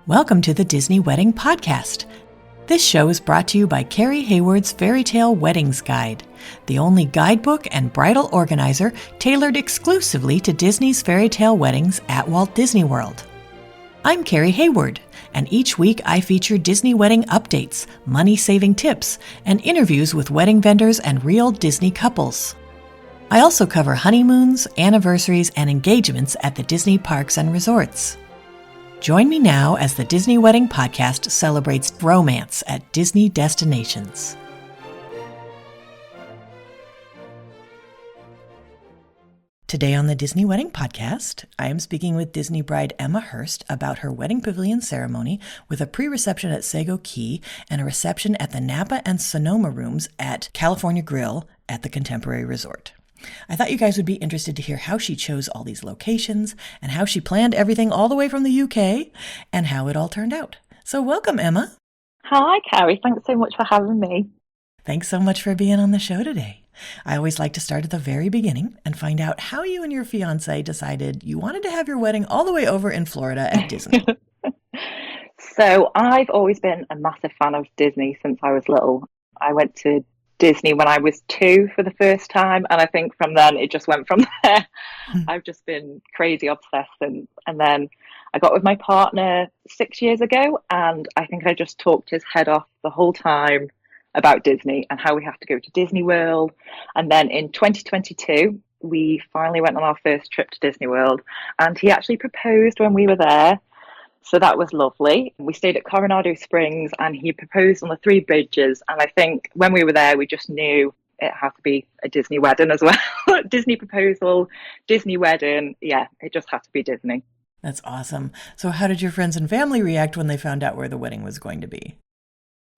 Welcome to the Disney Wedding Podcast. This show is brought to you by Carrie Hayward's Fairy Tale Weddings Guide, the only guidebook and bridal organizer tailored exclusively to Disney's fairy tale weddings at Walt Disney World. I'm Carrie Hayward, and each week I feature Disney wedding updates, money-saving tips, and interviews with wedding vendors and real Disney couples. I also cover honeymoons, anniversaries, and engagements at the Disney parks and resorts. Join me now as the Disney Wedding Podcast celebrates romance at Disney destinations. Today on the Disney Wedding Podcast, I am speaking with Disney bride Emma Hurst about her Wedding Pavilion ceremony with a pre-reception at Sago Cay and a reception at the Napa and Sonoma Rooms at California Grill at the Contemporary Resort. I thought you guys would be interested to hear how she chose all these locations and how she planned everything all the way from the UK and how it all turned out. So welcome, Emma. Hi, Carrie. Thanks so much for having me. Thanks so much for being on the show today. I always like to start at the very beginning and find out how you and your fiancé decided you wanted to have your wedding all the way over in Florida at Disney. So I've always been a massive fan of Disney since I was little. I went to Disney when I was 2 for the first time, and I think from then it just went from there. I've just been crazy obsessed, and then I got with my partner 6 years ago, and I think I just talked his head off the whole time about Disney and how we have to go to Disney World. And then in 2022 we finally went on our first trip to Disney World, and he actually proposed when we were there. So that was lovely. We stayed at Coronado Springs and he proposed on the 3 bridges. And I think when we were there, we just knew it had to be a Disney wedding as well. Disney proposal, Disney wedding. Yeah, it just had to be Disney. That's awesome. So how did your friends and family react when they found out where the wedding was going to be?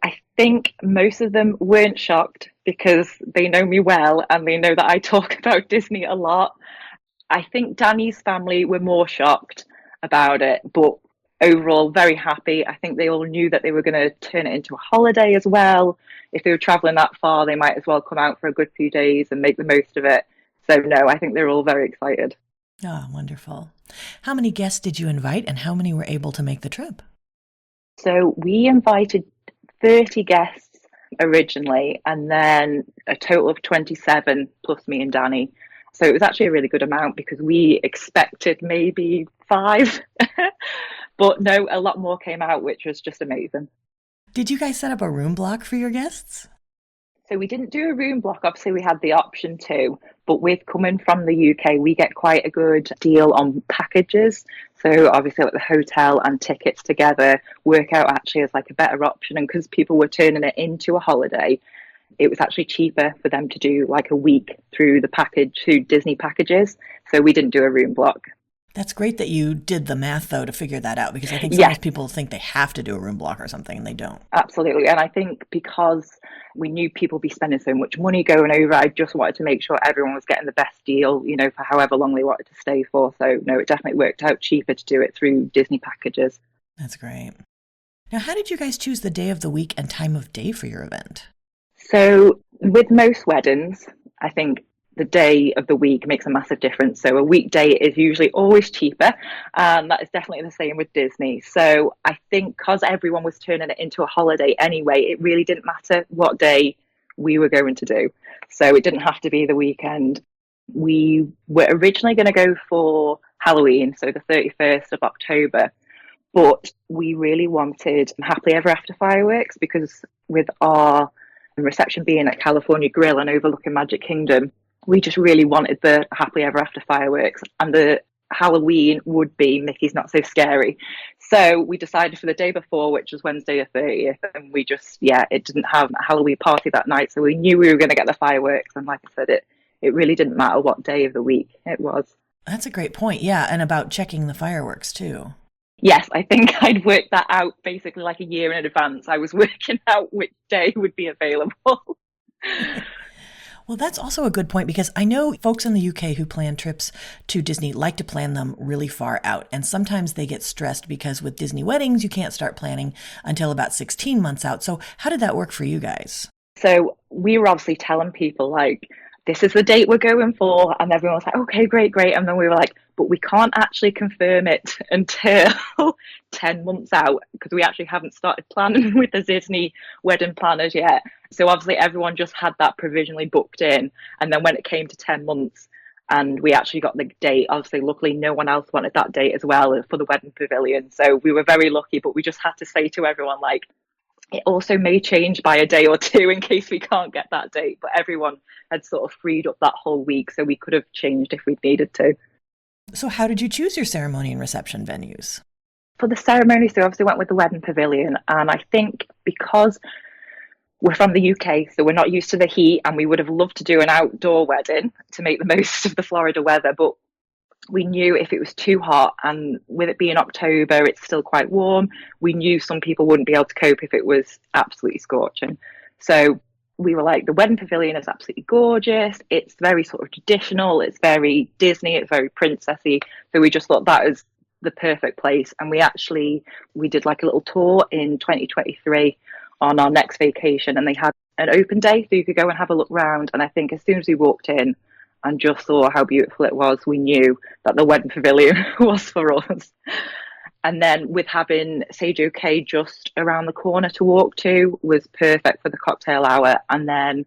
I think most of them weren't shocked because they know me well and they know that I talk about Disney a lot. I think Danny's family were more shocked about it, but overall very happy. I think they all knew that they were going to turn it into a holiday as well. If they were traveling that far, they might as well come out for a good few days and make the most of it. So no, I think they're all very excited. Oh, wonderful. How many guests did you invite and how many were able to make the trip? So we invited 30 guests originally, and then a total of 27 plus me and Danny. So it was actually a really good amount because we expected maybe 5. But no, a lot more came out, which was just amazing. Did you guys set up a room block for your guests? So we didn't do a room block. Obviously, we had the option to, but with coming from the UK, we get quite a good deal on packages. So obviously, like the hotel and tickets together work out actually as like a better option. And because people were turning it into a holiday, it was actually cheaper for them to do like a week through the package, through Disney packages. So we didn't do a room block. That's great that you did the math, though, to figure that out, because I think sometimes people think they have to do a room block or something, and they don't. Absolutely. And I think because we knew people would be spending so much money going over, I just wanted to make sure everyone was getting the best deal, you know, for however long they wanted to stay for. So, no, it definitely worked out cheaper to do it through Disney packages. That's great. Now, how did you guys choose the day of the week and time of day for your event? So, with most weddings, I think the day of the week makes a massive difference. So a weekday is usually always cheaper, and that is definitely the same with Disney. So I think because everyone was turning it into a holiday anyway, it really didn't matter what day we were going to do. So it didn't have to be the weekend. We were originally going to go for Halloween, so the 31st of October, but we really wanted Happily Ever After fireworks because with our reception being at California Grill and overlooking Magic Kingdom, we just really wanted the Happily Ever After fireworks, and the Halloween would be Mickey's Not So Scary. So we decided for the day before, which was Wednesday the 30th, and we just, it didn't have a Halloween party that night, so we knew we were going to get the fireworks, and like I said, it really didn't matter what day of the week it was. That's a great point, and about checking the fireworks too. Yes, I think I'd worked that out basically like a year in advance. I was working out which day would be available. Well, that's also a good point because I know folks in the UK who plan trips to Disney like to plan them really far out. And sometimes they get stressed because with Disney weddings, you can't start planning until about 16 months out. So how did that work for you guys? So we were obviously telling people like, this is the date we're going for. And everyone was like, okay, great, great. And then we were like, but we can't actually confirm it until 10 months out because we actually haven't started planning with the Disney wedding planners yet. So obviously everyone just had that provisionally booked in. And then when it came to 10 months and we actually got the date, obviously, luckily, no one else wanted that date as well for the Wedding Pavilion. So we were very lucky, but we just had to say to everyone, like, it also may change by a day or two in case we can't get that date, but everyone had sort of freed up that whole week, so we could have changed if we'd needed to. So how did you choose your ceremony and reception venues? For the ceremony, so obviously went with the Wedding Pavilion, and I think because we're from the UK, so we're not used to the heat, and we would have loved to do an outdoor wedding to make the most of the Florida weather, but we knew if it was too hot, and with it being October, it's still quite warm, we knew some people wouldn't be able to cope if it was absolutely scorching. So we were like, the Wedding Pavilion is absolutely gorgeous. It's very sort of traditional. It's very Disney. It's very princessy. So we just thought that was the perfect place. And we did like a little tour in 2023 on our next vacation, and they had an open day so you could go and have a look around. And I think as soon as we walked in and just saw how beautiful it was, we knew that the Wedding Pavilion was for us. And then with having Sago Cay just around the corner to walk to was perfect for the cocktail hour. And then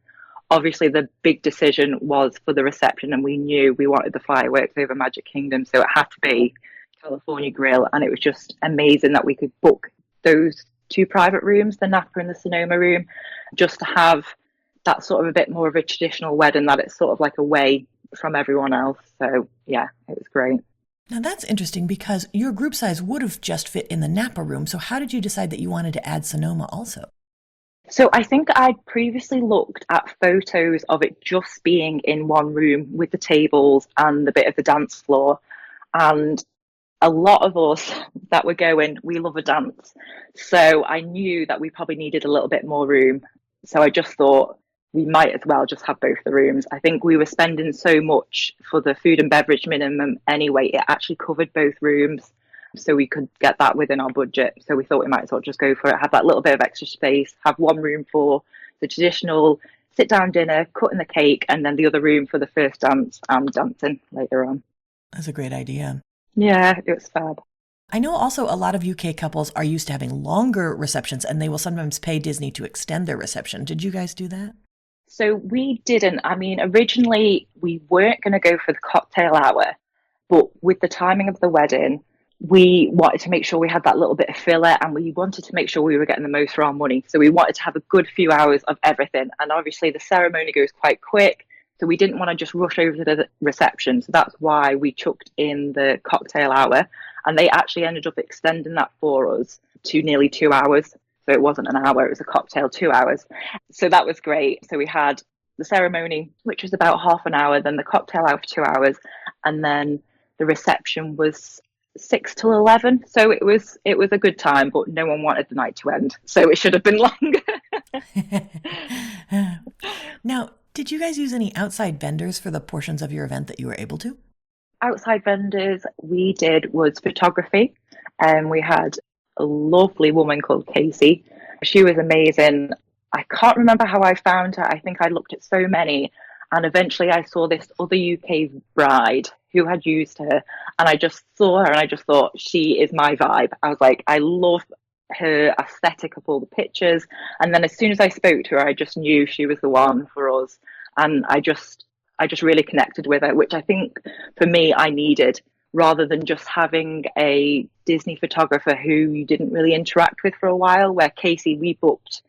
obviously the big decision was for the reception, and we knew we wanted the fireworks over Magic Kingdom, so it had to be California Grill. And it was just amazing that we could book those two private rooms, the Napa and the Sonoma Room, just to have that sort of a bit more of a traditional wedding, that it's sort of like away from everyone else. So yeah, it was great. Now that's interesting because your group size would have just fit in the Napa Room. So how did you decide that you wanted to add Sonoma also? So I think I'd previously looked at photos of it just being in one room with the tables and the bit of the dance floor. And a lot of us that were going, we love a dance. So I knew that we probably needed a little bit more room. So I just thought we might as well just have both the rooms. I think we were spending so much for the food and beverage minimum anyway, it actually covered both rooms. So we could get that within our budget. So we thought we might as well just go for it, have that little bit of extra space, have one room for the traditional sit down dinner, cutting the cake, and then the other room for the first dance and dancing later on. That's a great idea. Yeah, it was fab. I know also a lot of UK couples are used to having longer receptions, and they will sometimes pay Disney to extend their reception. Did you guys do that? So we didn't. I mean, originally we weren't going to go for the cocktail hour, but with the timing of the wedding, we wanted to make sure we had that little bit of filler, and we wanted to make sure we were getting the most for our money. So we wanted to have a good few hours of everything. And obviously the ceremony goes quite quick, so we didn't want to just rush over to the reception. So that's why we chucked in the cocktail hour, and they actually ended up extending that for us to nearly 2 hours. So it wasn't an hour, it was a cocktail 2 hours. So that was great. So we had the ceremony, which was about half an hour, then the cocktail hour for 2 hours, and then the reception was 6 till 11. So it was a good time, but no one wanted the night to end. So it should have been longer. Now, did you guys use any outside vendors for the portions of your event that you were able to? Outside vendors we did was photography, and we had a lovely woman called Casey. She was amazing. I can't remember how I found her. I think I looked at so many, and eventually I saw this other UK bride who had used her, and I just saw her and I just thought, she is my vibe. I was like, I love her aesthetic of all the pictures. And then as soon as I spoke to her, I just knew she was the one for us. And I just really connected with her, which I think for me I needed, rather than just having a Disney photographer who you didn't really interact with for a while. Where Casey, we booked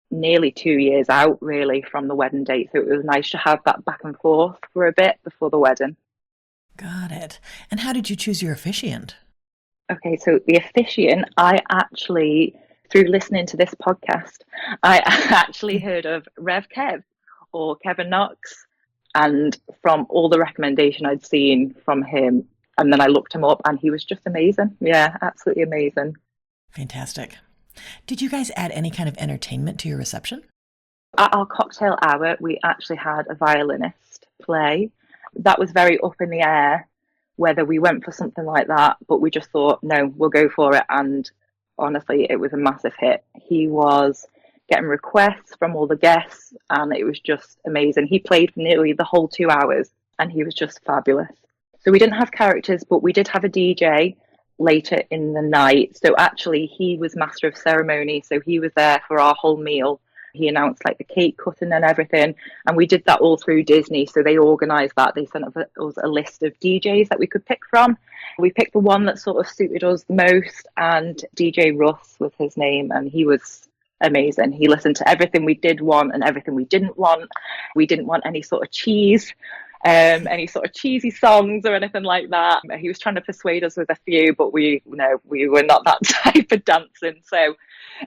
nearly 2 years out really from the wedding date. So it was nice to have that back and forth for a bit before the wedding. Got it. And how did you choose your officiant? Okay, so the officiant, I actually, through listening to this podcast, I actually heard of Rev Kev or Kevin Knox. And from all the recommendation I'd seen from him, and then I looked him up, and he was just amazing. Yeah, absolutely amazing. Fantastic. Did you guys add any kind of entertainment to your reception? At our cocktail hour, we actually had a violinist play. That was very up in the air whether we went for something like that, but we just thought, no, we'll go for it. And honestly, it was a massive hit. He was getting requests from all the guests, and it was just amazing. He played for nearly the whole 2 hours, and he was just fabulous. So we didn't have characters, but we did have a DJ later in the night. So actually, he was master of ceremony, so he was there for our whole meal. He announced like the cake cutting and everything, and we did that all through Disney. So they organised that. They sent us a list of DJs that we could pick from. We picked the one that sort of suited us the most, and DJ Russ was his name, and he was amazing. He listened to everything we did want and everything we didn't want. We didn't want any sort of cheese, any sort of cheesy songs or anything like that. He was trying to persuade us with a few, but we were not that type of dancing. So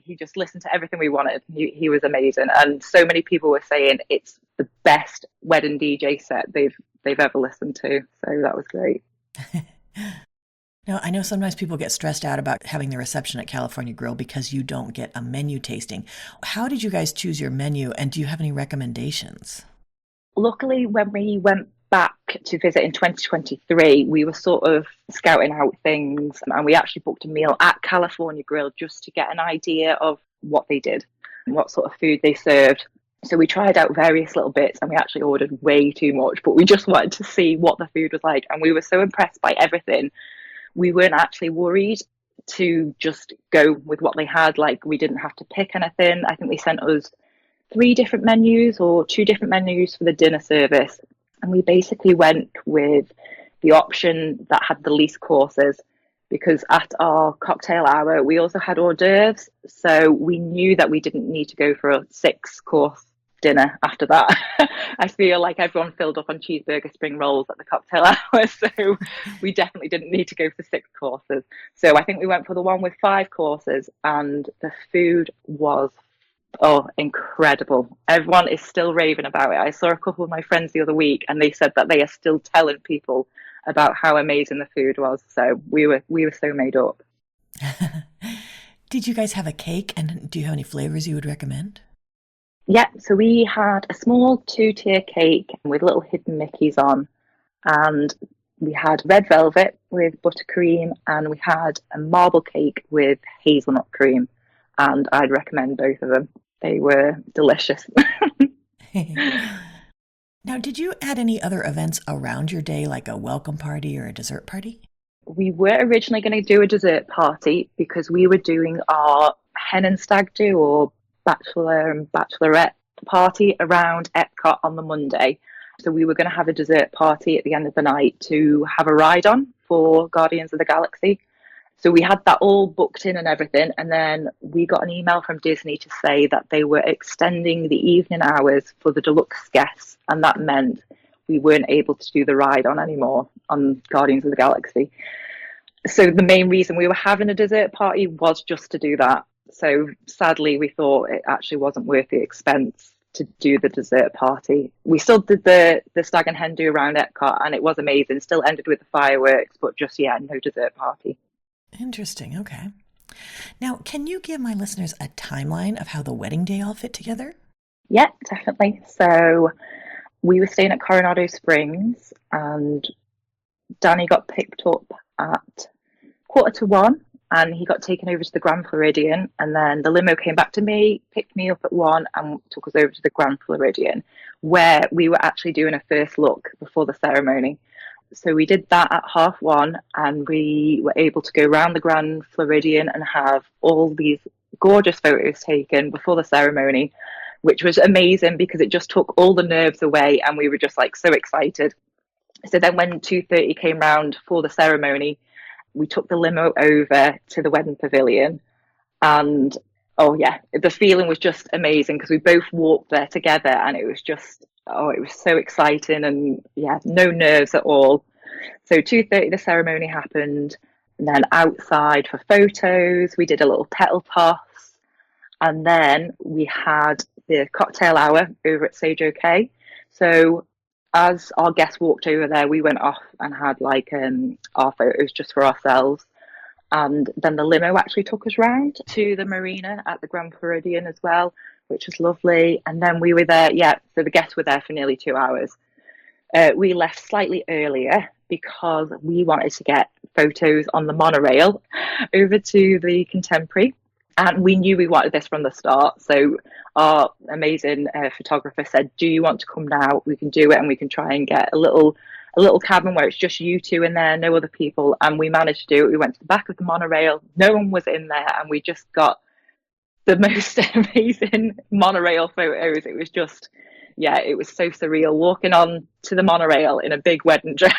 he just listened to everything we wanted. He was amazing, and so many people were saying it's the best wedding DJ set they've ever listened to. So that was great. Now, I know sometimes people get stressed out about having the reception at California Grill because you don't get a menu tasting. How did you guys choose your menu, and do you have any recommendations? Luckily, when we went back to visit in 2023, we were sort of scouting out things, and we actually booked a meal at California Grill just to get an idea of what they did and what sort of food they served. So we tried out various little bits, and we actually ordered way too much, but we just wanted to see what the food was like, and we were so impressed by everything. We weren't actually worried to just go with what they had. Like, we didn't have to pick anything. I think they sent us 3 different menus or 2 different menus for the dinner service. And we basically went with the option that had the least courses, because at our cocktail hour, we also had hors d'oeuvres. So we knew that we didn't need to go for a 6-course dinner after that. I feel like everyone filled up on cheeseburger spring rolls at the cocktail hour, so we definitely didn't need to go for 6 courses. So I think we went for the one with 5 courses, and the food was incredible. Everyone is still raving about it. I saw a couple of my friends the other week, and they said that they are still telling people about how amazing the food was. So we were so made up. Did you guys have a cake, and do you have any flavors you would recommend? Yeah, so we had a small 2-tier cake with little hidden Mickeys on, and we had red velvet with buttercream, and we had a marble cake with hazelnut cream, and I'd recommend both of them. They were delicious. Now, did you add any other events around your day, like a welcome party or a dessert party? We were originally going to do a dessert party because we were doing our hen and stag do, or bachelor and bachelorette party, around Epcot on the Monday. So we were going to have a dessert party at the end of the night to have a ride on for Guardians of the Galaxy. So we had that all booked in and everything, and then we got an email from Disney to say that they were extending the evening hours for the deluxe guests, and that meant we weren't able to do the ride on anymore on Guardians of the Galaxy. So the main reason we were having a dessert party was just to do that. So sadly, we thought it actually wasn't worth the expense to do the dessert party. We still did the stag and hen do around Epcot, and it was amazing. Still ended with the fireworks, but just, no dessert party. Interesting. Okay. Now, can you give my listeners a timeline of how the wedding day all fit together? Yeah, definitely. So we were staying at Coronado Springs, and Danny got picked up at 1:45, and he got taken over to the Grand Floridian, and then the limo came back to me, picked me up at 1 and took us over to the Grand Floridian, where we were actually doing a first look before the ceremony. So we did that at 1:30, and we were able to go around the Grand Floridian and have all these gorgeous photos taken before the ceremony, which was amazing because it just took all the nerves away, and we were just like so excited. So then when 2:30 came round for the ceremony, we took the limo over to the Wedding Pavilion, and the feeling was just amazing because we both walked there together, and it was just, it was so exciting, and no nerves at all. So 2:30 the ceremony happened, and then outside for photos we did a little petal toss, and then we had the cocktail hour over at Sago Cay. So as our guests walked over there, we went off and had our photos just for ourselves. And then the limo actually took us round to the marina at the Grand Floridian as well, which was lovely. And then we were there, so the guests were there for nearly 2 hours. We left slightly earlier because we wanted to get photos on the monorail over to the Contemporary. And we knew we wanted this from the start. So our amazing photographer said, "Do you want to come now? We can do it, and we can try and get a little cabin where it's just you two in there, no other people." And we managed to do it. We went to the back of the monorail. No one was in there, and we just got the most amazing monorail photos. It was just, yeah, it was so surreal walking on to the monorail in a big wedding dress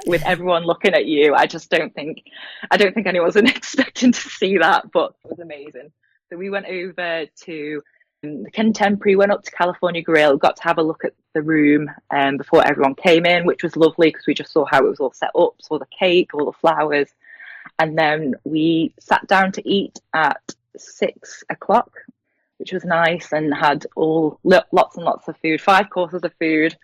with everyone looking at you. I don't think anyone was expecting to see that, but it was amazing. So we went over to the Contemporary, went up to California Grill, got to have a look at the room before everyone came in, which was lovely because we just saw how it was all set up, saw the cake, all the flowers. And then we sat down to eat at 6 o'clock, which was nice, and had lots and lots of food, 5 courses of food.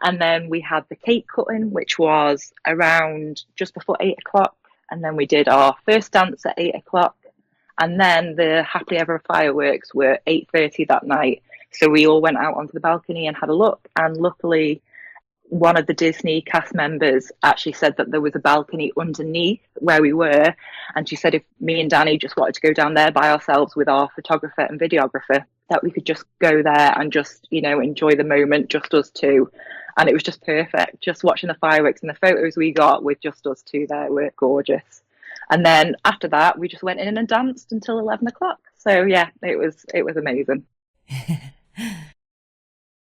And then we had the cake cutting, which was around just before 8 o'clock. And then we did our first dance at 8 o'clock. And then the happily ever fireworks were 8:30 that night. So we all went out onto the balcony and had a look. And luckily, one of the Disney cast members actually said that there was a balcony underneath where we were. And she said if me and Danny just wanted to go down there by ourselves with our photographer and videographer, that we could just go there and just, enjoy the moment, just us two. And it was just perfect. Just watching the fireworks and the photos we got with just us two there were gorgeous. And then after that, we just went in and danced until 11 o'clock. So yeah, it was amazing.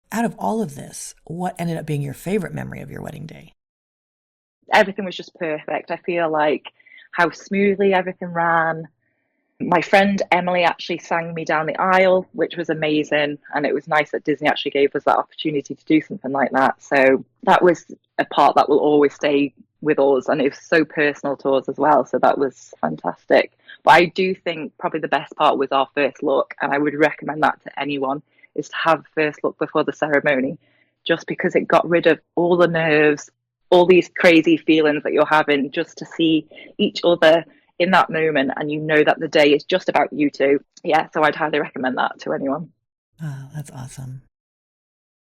Out of all of this, what ended up being your favorite memory of your wedding day? Everything was just perfect. I feel like how smoothly everything ran. My friend Emily actually sang me down the aisle, which was amazing. And it was nice that Disney actually gave us that opportunity to do something like that. So that was a part that will always stay with us. And it was so personal to us as well. So that was fantastic. But I do think probably the best part was our first look. And I would recommend that to anyone, is to have the first look before the ceremony, just because it got rid of all the nerves, all these crazy feelings that you're having, just to see each other in that moment, and that the day is just about you two. Yeah, so I'd highly recommend that to anyone. Oh, that's awesome.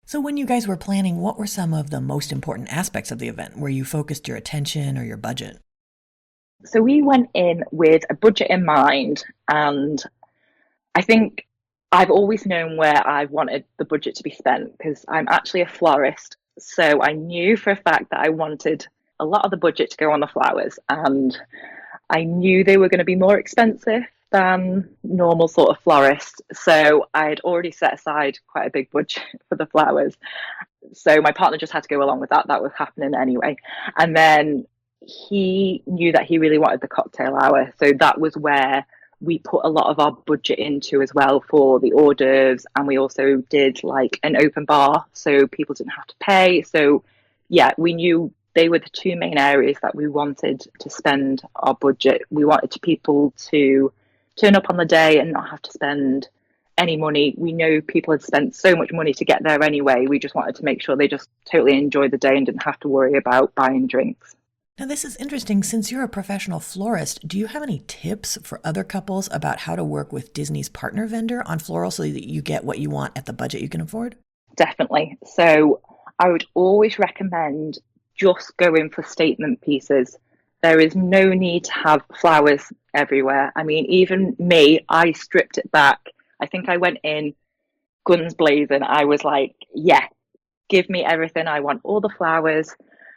So when you guys were planning, what were some of the most important aspects of the event where you focused your attention or your budget? So we went in with a budget in mind, and I think I've always known where I wanted the budget to be spent because I'm actually a florist. So I knew for a fact that I wanted a lot of the budget to go on the flowers, and I knew they were going to be more expensive than normal sort of florist. So I'd already set aside quite a big budget for the flowers. So my partner just had to go along with that. That was happening anyway. And then he knew that he really wanted the cocktail hour. So that was where we put a lot of our budget into as well for the hors d'oeuvres. And we also did like an open bar so people didn't have to pay. So yeah, we knew they were the two main areas that we wanted to spend our budget. We wanted people to turn up on the day and not have to spend any money. We know people had spent so much money to get there anyway. We just wanted to make sure they just totally enjoyed the day and didn't have to worry about buying drinks. Now, this is interesting. Since you're a professional florist, do you have any tips for other couples about how to work with Disney's partner vendor on floral so that you get what you want at the budget you can afford? Definitely. So I would always recommend just going for statement pieces. There is no need to have flowers everywhere. I mean, even me, I stripped it back. I think I went in guns blazing. I was like, yeah, give me everything. I want all the flowers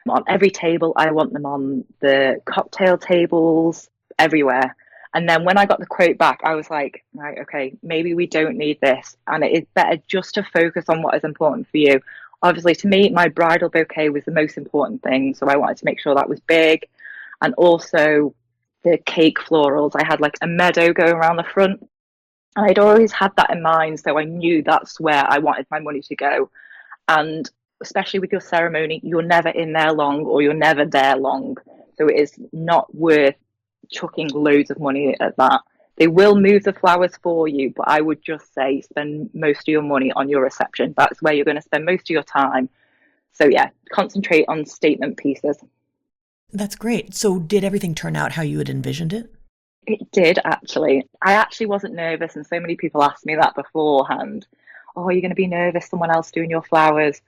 on every table. I want them on the cocktail tables, everywhere. And then when I got the quote back, I was like, right, okay, maybe we don't need this. And it is better just to focus on what is important for you. Obviously, to me, my bridal bouquet was the most important thing. So I wanted to make sure that was big. And also the cake florals. I had like a meadow going around the front. And I'd always had that in mind. So I knew that's where I wanted my money to go. And especially with your ceremony, you're never in there long or you're never there long. So it is not worth chucking loads of money at that. They will move the flowers for you, but I would just say spend most of your money on your reception. That's where you're going to spend most of your time. So yeah, concentrate on statement pieces. That's great. So did everything turn out how you had envisioned it? It did, actually. I actually wasn't nervous, and so many people asked me that beforehand. Oh, are you going to be nervous, someone else doing your flowers?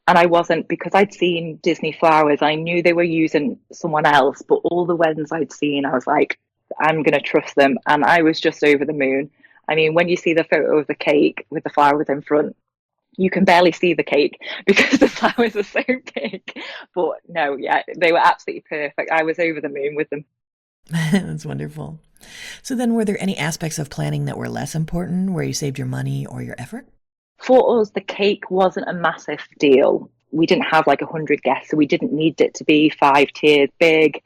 And I wasn't, because I'd seen Disney flowers. I knew they were using someone else, but all the weddings I'd seen, I was like, I'm going to trust them. And I was just over the moon. I mean, when you see the photo of the cake with the flowers in front, you can barely see the cake because the flowers are so big. But no, yeah, they were absolutely perfect. I was over the moon with them. That's wonderful. So then, were there any aspects of planning that were less important where you saved your money or your effort? For us, the cake wasn't a massive deal. We didn't have like 100 guests, so we didn't need it to be 5 tiers big.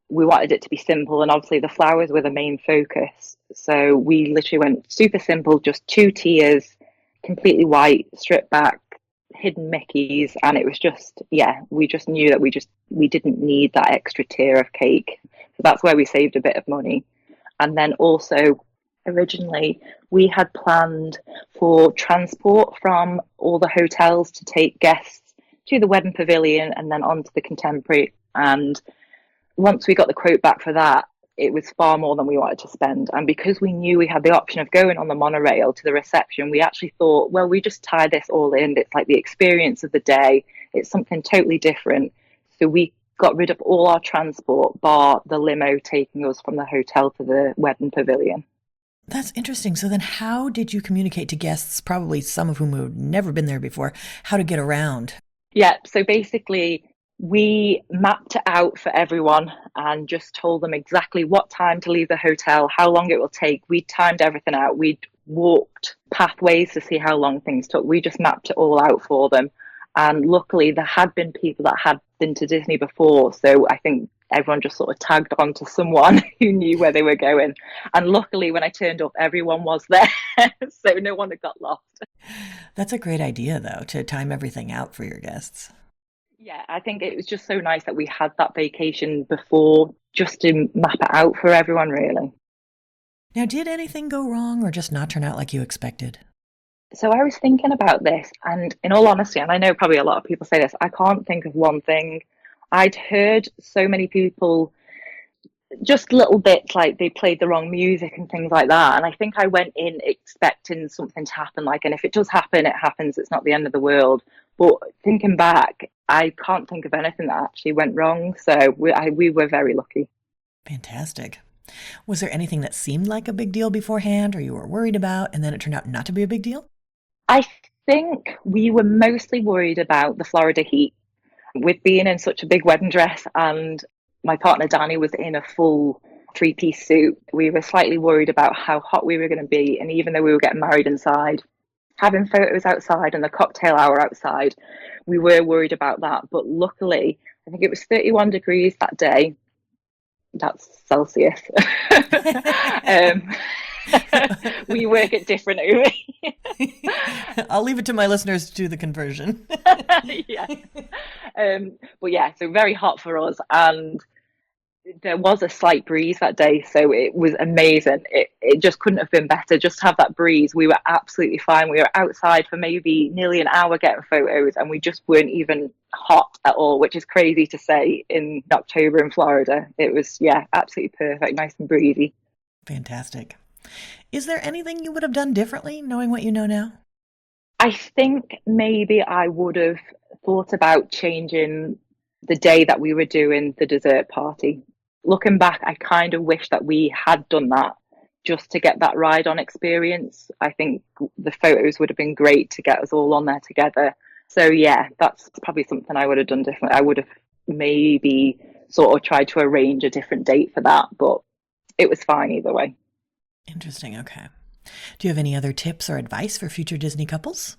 We wanted it to be simple, and obviously the flowers were the main focus. So we literally went super simple, just 2 tiers, completely white, stripped back, hidden Mickeys, and it was just, yeah, we just knew that we didn't need that extra tier of cake. So that's where we saved a bit of money. And then also, originally, we had planned for transport from all the hotels to take guests to the Wedding Pavilion and then on to the Contemporary. And once we got the quote back for that, it was far more than we wanted to spend. And because we knew we had the option of going on the monorail to the reception, we actually thought, well, we just tie this all in. It's like the experience of the day. It's something totally different. So we got rid of all our transport, bar the limo taking us from the hotel to the Wedding Pavilion. That's interesting. So then, how did you communicate to guests, probably some of whom had never been there before, how to get around? Yeah, so basically, we mapped it out for everyone and just told them exactly what time to leave the hotel, how long it will take. We timed everything out. We'd walked pathways to see how long things took. We just mapped it all out for them. And luckily, there had been people that had been to Disney before. So I think everyone just sort of tagged on to someone who knew where they were going. And luckily, when I turned up, everyone was there. So no one had got lost. That's a great idea, though, to time everything out for your guests. Yeah, I think it was just so nice that we had that vacation before just to map it out for everyone, really. Now, did anything go wrong or just not turn out like you expected? So I was thinking about this, and in all honesty, and I know probably a lot of people say this, I can't think of one thing. I'd heard so many people just little bits like they played the wrong music and things like that. And I think I went in expecting something to happen, like, and if it does happen, it happens. It's not the end of the world. But thinking back, I can't think of anything that actually went wrong. So we were very lucky. Fantastic. Was there anything that seemed like a big deal beforehand or you were worried about and then it turned out not to be a big deal? I think we were mostly worried about the Florida heat. With being in such a big wedding dress and my partner Danny was in a full 3-piece suit, we were slightly worried about how hot we were going to be. And even though we were getting married inside, having photos outside and the cocktail hour outside, we were worried about that. But luckily, I think it was 31 degrees that day. That's Celsius. um, we work at different over here. I'll leave it to my listeners to do the conversion. Yeah. But yeah, so very hot for us. And there was a slight breeze that day, so it was amazing. It just couldn't have been better. Just to have that breeze, we were absolutely fine. We were outside for maybe nearly an hour getting photos, and we just weren't even hot at all, which is crazy to say in October in Florida. It was, yeah, absolutely perfect, nice and breezy. Fantastic. Is there anything you would have done differently, knowing what you know now? I think maybe I would have thought about changing the day that we were doing the dessert party. Looking back, I kind of wish that we had done that just to get that ride on experience. I think the photos would have been great to get us all on there together. So yeah, that's probably something I would have done differently. I would have maybe sort of tried to arrange a different date for that, but it was fine either way. Interesting. Okay. Do you have any other tips or advice for future Disney couples?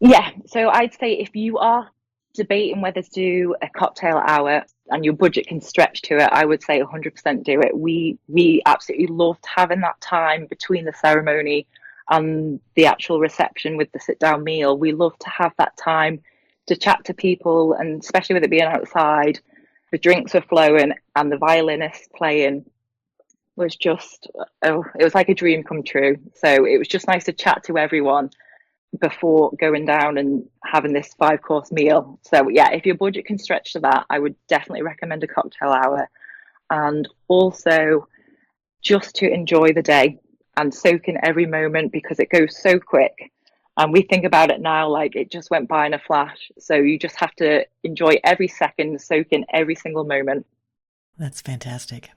Yeah, so I'd say if you are debating whether to do a cocktail hour and your budget can stretch to it, I would say 100% do it. We absolutely loved having that time between the ceremony and the actual reception with the sit down meal. We love to have that time to chat to people, and especially with it being outside, the drinks were flowing and the violinist playing was just, oh, it was like a dream come true. So it was just nice to chat to everyone before going down and having this 5-course meal. So yeah, if your budget can stretch to that, I would definitely recommend a cocktail hour. And also just to enjoy the day and soak in every moment, because it goes so quick. And we think about it now like it just went by in a flash. So you just have to enjoy every second, soak in every single moment. That's fantastic.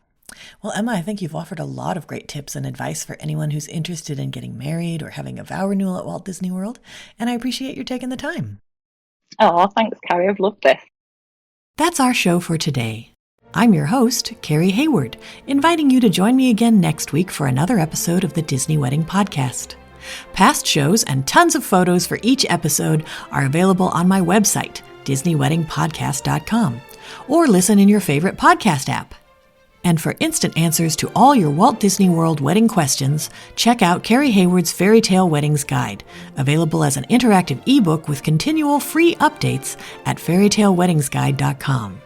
Well, Emma, I think you've offered a lot of great tips and advice for anyone who's interested in getting married or having a vow renewal at Walt Disney World, and I appreciate you taking the time. Oh, thanks, Carrie. I've loved this. That's our show for today. I'm your host, Carrie Hayward, inviting you to join me again next week for another episode of the Disney Wedding Podcast. Past shows and tons of photos for each episode are available on my website, DisneyWeddingPodcast.com, or listen in your favorite podcast app. And for instant answers to all your Walt Disney World wedding questions, check out Carrie Hayward's Fairy Tale Weddings Guide, available as an interactive ebook with continual free updates at fairytaleweddingsguide.com.